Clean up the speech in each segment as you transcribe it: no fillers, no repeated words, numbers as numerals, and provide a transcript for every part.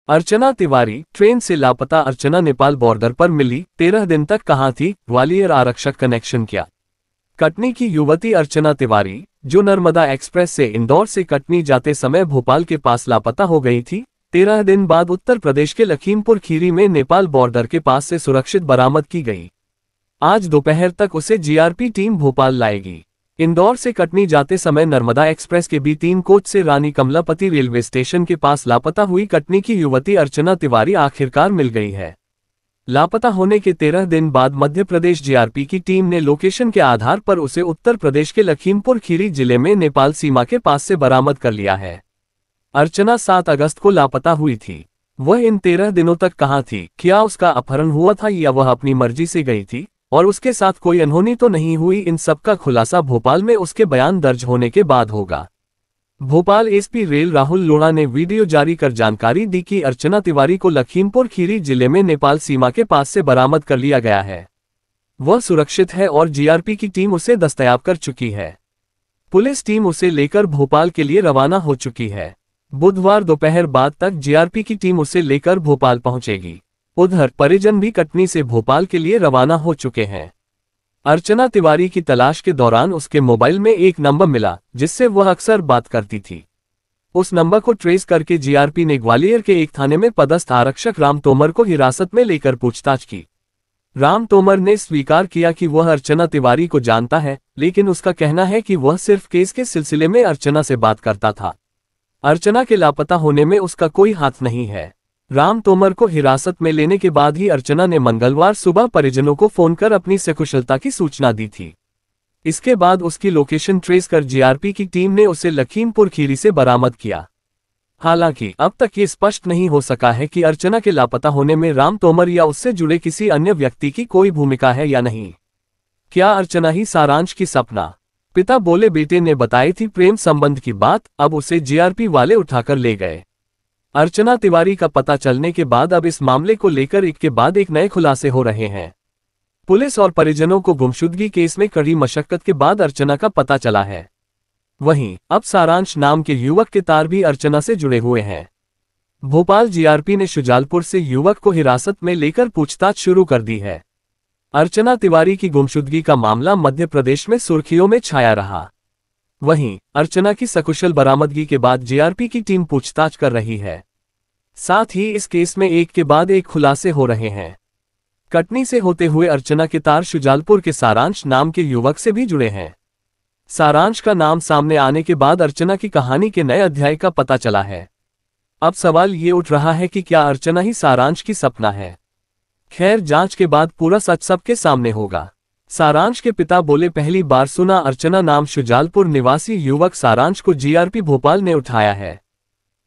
अर्चना Tiwari train से लापता। अर्चना Nepal border पर मिली, 13 दिन तक कहां थी, ग्वालियर आरक्षक कनेक्शन किया। कटनी की युवती अर्चना तिवारी, जो नर्मदा एक्सप्रेस से इंदौर से कटनी जाते समय भोपाल के पास लापता हो गई थी, 13 दिन बाद उत्तर प्रदेश के लखीमपुर खीरी में नेपाल बॉर्डर के पास से सुरक्षित बरामद की गई। आज दोपहर तक उसे जीआरपी टीम भोपाल लाएगी। इंदौर से कटनी जाते समय नर्मदा एक्सप्रेस के B3 कोच से रानी कमलापति रेलवे स्टेशन के पास लापता हुई कटनी की युवती अर्चना तिवारी आखिरकार मिल गई है। लापता होने के 13 दिन बाद मध्य प्रदेश जीआरपी की टीम ने लोकेशन के आधार पर उसे उत्तर प्रदेश के लखीमपुर खीरी जिले में नेपाल सीमा के पास से बरामद कर लिया है। अर्चना 7 अगस्त को लापता हुई थी। वह इन 13 दिनों तक कहां थी, क्या उसका अपहरण हुआ था या वह अपनी मर्जी से गई थी और उसके साथ कोई अनहोनी तो नहीं हुई, इन सब का खुलासा भोपाल में उसके बयान दर्ज होने के बाद होगा। भोपाल एसपी रेल राहुल लोढ़ा ने वीडियो जारी कर जानकारी दी कि अर्चना तिवारी को लखीमपुर खीरी जिले में नेपाल सीमा के पास से बरामद कर लिया गया है। वह सुरक्षित है और जीआरपी की टीम उसे दस्तयाब कर चुकी है। पुलिस टीम उसे लेकर भोपाल के लिए रवाना हो चुकी है। बुधवार दोपहर बाद तक जीआरपी की टीम उसे लेकर भोपाल पहुंचेगी। उधर परिजन भी कटनी से भोपाल के लिए रवाना हो चुके हैं। अर्चना तिवारी की तलाश के दौरान उसके मोबाइल में एक नंबर मिला जिससे वह अक्सर बात करती थी। उस नंबर को ट्रेस करके जीआरपी ने ग्वालियर के एक थाने में पदस्थ आरक्षक राम तोमर को हिरासत में लेकर पूछताछ की। राम तोमर ने स्वीकार किया कि वह अर्चना तिवारी को जानता है, लेकिन उसका कहना है कि वह सिर्फ केस के सिलसिले में अर्चना से बात करता था। अर्चना के लापता होने में उसका कोई हाथ नहीं है। राम तोमर को हिरासत में लेने के बाद ही अर्चना ने मंगलवार सुबह परिजनों को फोन कर अपनी सकुशलता की सूचना दी थी। इसके बाद उसकी लोकेशन ट्रेस कर जीआरपी की टीम ने उसे लखीमपुर खीरी से बरामद किया। हालांकि अब तक ये स्पष्ट नहीं हो सका है कि अर्चना के लापता होने में राम तोमर या उससे जुड़े किसी अन्य व्यक्ति की कोई भूमिका है या नहीं। क्या अर्चना ही सारांश की सपना? पिता बोले, बेटे ने बताई थी प्रेम संबंध की बात, अब उसे जीआरपी वाले उठाकर ले गए। अर्चना तिवारी का पता चलने के बाद अब इस मामले को लेकर एक के बाद एक नए खुलासे हो रहे हैं। पुलिस और परिजनों को गुमशुदगी केस में कड़ी मशक्कत के बाद अर्चना का पता चला है। वहीं अब सारांश नाम के युवक के तार भी अर्चना से जुड़े हुए हैं। भोपाल जीआरपी ने शुजालपुर से युवक को हिरासत में लेकर पूछताछ शुरू कर दी है। अर्चना तिवारी की गुमशुदगी का मामला मध्य प्रदेश में सुर्खियों में छाया रहा। वहीं अर्चना की सकुशल बरामदगी के बाद जीआरपी की टीम पूछताछ कर रही है। साथ ही इस केस में एक के बाद एक खुलासे हो रहे हैं। कटनी से होते हुए अर्चना के तार शुजालपुर के सारांश नाम के युवक से भी जुड़े हैं। सारांश का नाम सामने आने के बाद अर्चना की कहानी के नए अध्याय का पता चला है। अब सवाल ये उठ रहा है कि क्या अर्चना ही सारांश की सपना है? खैर, जांच के बाद पूरा सच सबके सामने होगा। सारांश के पिता बोले, पहली बार सुना। अर्चना नाम शुजालपुर निवासी युवक सारांश को जीआरपी भोपाल ने उठाया है।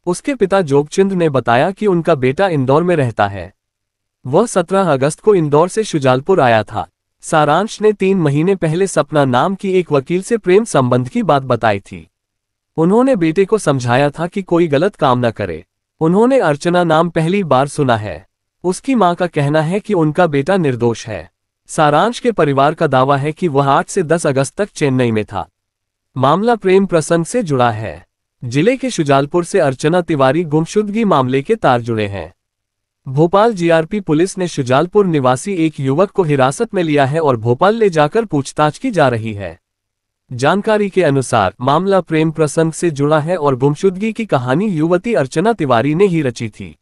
उसके पिता जोगचंद ने बताया कि उनका बेटा इंदौर में रहता है। वह 17 अगस्त को इंदौर से शुजालपुर आया था। सारांश ने 3 महीने पहले सपना नाम की एक वकील से प्रेम संबंध की बात बताई थी। उन्होंने बेटे को समझाया था कि कोई गलत काम न करे। उन्होंने अर्चना नाम पहली बार सुना है। उसकी मां का कहना है कि उनका बेटा निर्दोष है। सारांश के परिवार का दावा है कि वह 8 से 10 अगस्त तक चेन्नई में था। मामला प्रेम प्रसंग से जुड़ा है। जिले के शुजालपुर से अर्चना तिवारी गुमशुदगी मामले के तार जुड़े हैं। भोपाल जीआरपी पुलिस ने शुजालपुर निवासी एक युवक को हिरासत में लिया है और भोपाल ले जाकर पूछताछ की जा रही है। जानकारी के अनुसार मामला प्रेम प्रसंग से जुड़ा है और गुमशुदगी की कहानी युवती अर्चना तिवारी ने ही रची थी।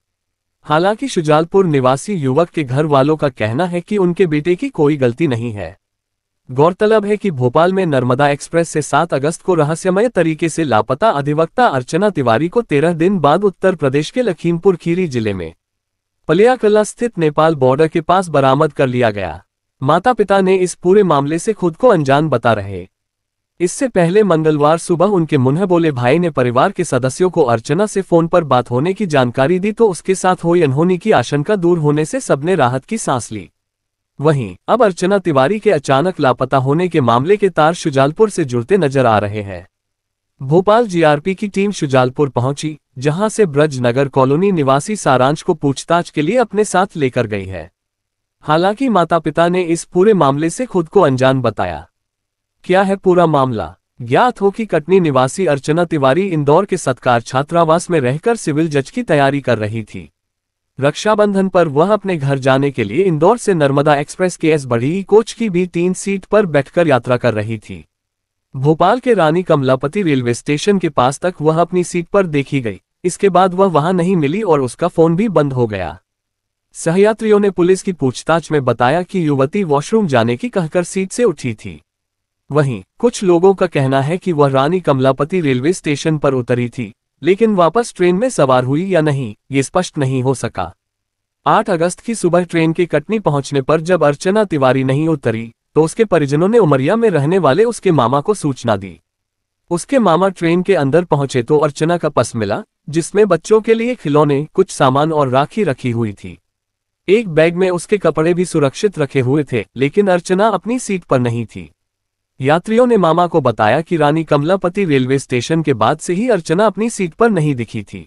हालांकि शुजालपुर निवासी युवक के घर वालों का कहना है कि उनके बेटे की कोई गलती नहीं है। गौरतलब है कि भोपाल में नर्मदा एक्सप्रेस से 7 अगस्त को रहस्यमय तरीके से लापता अधिवक्ता अर्चना तिवारी को 13 दिन बाद उत्तर प्रदेश के लखीमपुर खीरी जिले में पलियाकला स्थित नेपाल बॉर्डर के पास बरामद कर लिया गया। माता पिता ने इस पूरे मामले से खुद को अनजान बता रहे। इससे पहले मंगलवार सुबह उनके मुन्ह बोले भाई ने परिवार के सदस्यों को अर्चना से फोन पर बात होने की जानकारी दी तो उसके साथ हुई अनहोनी की आशंका दूर होने से सबने राहत की सांस ली। वहीं अब अर्चना तिवारी के अचानक लापता होने के मामले के तार शुजालपुर से जुड़ते नजर आ रहे हैं। भोपाल जीआरपी की टीम शुजालपुर पहुंची, जहां से ब्रजनगर कॉलोनी निवासी सारांश को पूछताछ के लिए अपने साथ लेकर गई है। हालांकि माता पिता ने इस पूरे मामले से खुद को अनजान बताया। क्या है पूरा मामला? ज्ञात हो कि कटनी निवासी अर्चना तिवारी इंदौर के सत्कार छात्रावास में रहकर सिविल जज की तैयारी कर रही थी। रक्षाबंधन पर वह अपने घर जाने के लिए इंदौर से नर्मदा एक्सप्रेस के एस बढ़ी कोच की भी 3 सीट पर बैठकर यात्रा कर रही थी। भोपाल के रानी कमलापति रेलवे स्टेशन के पास तक वह अपनी सीट पर देखी गई। इसके बाद वह वहां नहीं मिली और उसका फोन भी बंद हो गया। सहयात्रियों ने पुलिस की पूछताछ में बताया कि युवती वॉशरूम जाने की कहकर सीट से उठी थी। वहीं कुछ लोगों का कहना है कि वह रानी कमलापति रेलवे स्टेशन पर उतरी थी, लेकिन वापस ट्रेन में सवार हुई या नहीं, ये स्पष्ट नहीं हो सका। 8 अगस्त की सुबह ट्रेन के कटनी पहुंचने पर जब अर्चना तिवारी नहीं उतरी, तो उसके परिजनों ने उमरिया में रहने वाले उसके मामा को सूचना दी। उसके मामा ट्रेन के अंदर पहुंचे तो अर्चना का पर्स मिला, जिसमें बच्चों के लिए खिलौने, कुछ सामान और राखी रखी हुई थी। एक बैग में उसके कपड़े भी सुरक्षित रखे हुए थे, लेकिन अर्चना अपनी सीट पर नहीं थी। यात्रियों ने मामा को बताया कि रानी कमलापति रेलवे स्टेशन के बाद से ही अर्चना अपनी सीट पर नहीं दिखी थी।